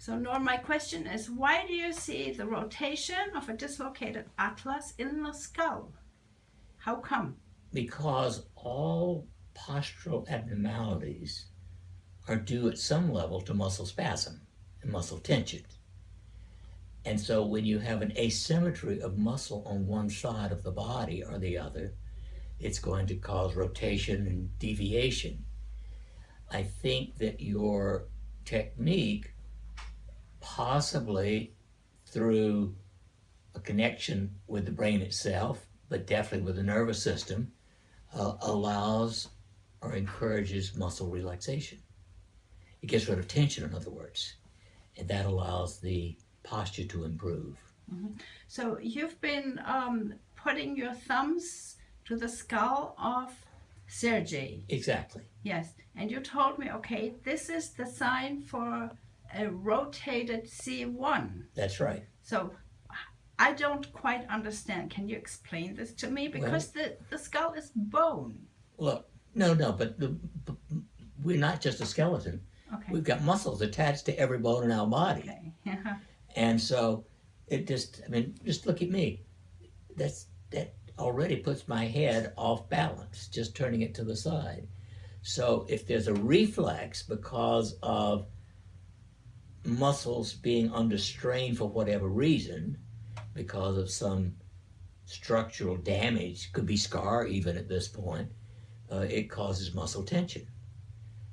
So Norm, my question is, why do you see the rotation of a dislocated atlas in the skull? How come? Because all postural abnormalities are due at some level to muscle spasm and muscle tension. And so when you have an asymmetry of muscle on one side of the body or the other, it's going to cause rotation and deviation. I think that your technique, possibly through a connection with the brain itself, but definitely with the nervous system, allows or encourages muscle relaxation. It gets rid of tension, in other words, and that allows the posture to improve. Mm-hmm. So you've been putting your thumbs to the skull of Sergey. Exactly. Yes, and you told me, okay, this is the sign for a rotated C1. That's right. So I don't quite understand. Can you explain this to me? Because the skull is bone. Look, no, but we're not just a skeleton. Okay. We've got muscles attached to every bone in our body. Okay. Yeah. And so it just look at me. That already puts my head off balance, just turning it to the side. So if there's a reflex because of muscles being under strain for whatever reason, because of some structural damage, could be scar even at this point, it causes muscle tension.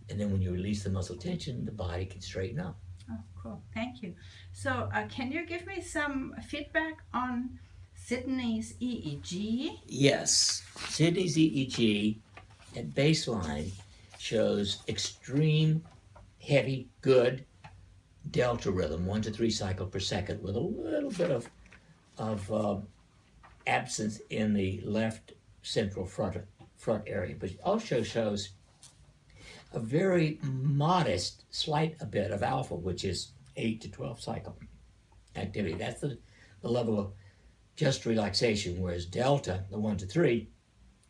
And then when you release the muscle tension, the body can straighten up. Oh, cool. Thank you. So can you give me some feedback on Sydney's EEG? Yes. Sydney's EEG at baseline shows extreme, heavy, good delta rhythm, 1 to 3 cycles per second, with a little bit of absence in the left central front area. But it also shows a very modest, slight a bit of alpha, which is 8 to 12 cycle activity. That's the level of just relaxation, whereas delta, the 1 to 3,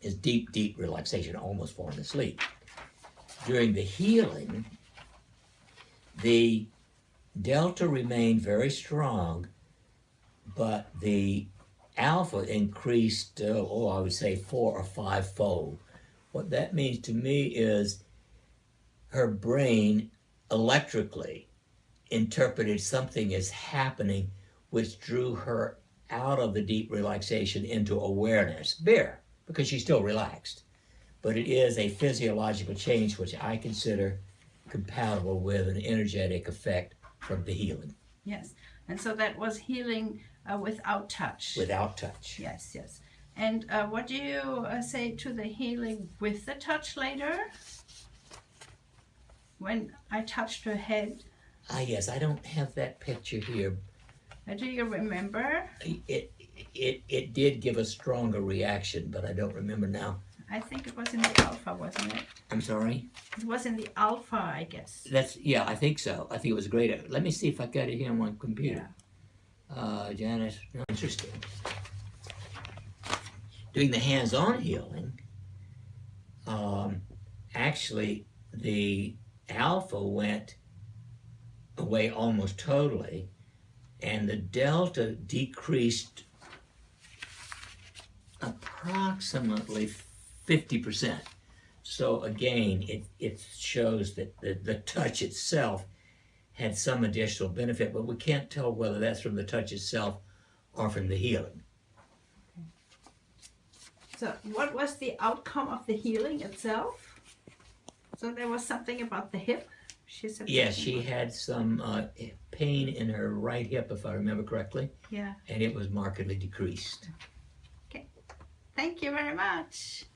is deep, deep relaxation, almost falling asleep. During the healing, the delta remained very strong, but the alpha increased, I would say 4 or 5-fold. What that means to me is her brain electrically interpreted something as happening, which drew her out of the deep relaxation into awareness. Because she's still relaxed. But it is a physiological change which I consider compatible with an energetic effect from the healing. Yes, and so that was healing without touch. Without touch. Yes, yes. And what do you say to the healing with the touch later? When I touched her head? Yes, I don't have that picture here. Do you remember? It did give a stronger reaction, but I don't remember now. I think it was in the alpha, wasn't it? I'm sorry? It was in the alpha, I guess. Yeah, I think so. I think it was great. Let me see if I got it here on my computer. Yeah. Janice, interesting. Doing the hands-on healing, actually the alpha went away almost totally, and the delta decreased approximately 50%. So again, it shows that the touch itself had some additional benefit, but we can't tell whether that's from the touch itself or from the healing. Okay. So what was the outcome of the healing itself? So there was something about the hip? She said. Yes, she had some pain in her right hip, if I remember correctly. Yeah. And it was markedly decreased. Okay. Thank you very much.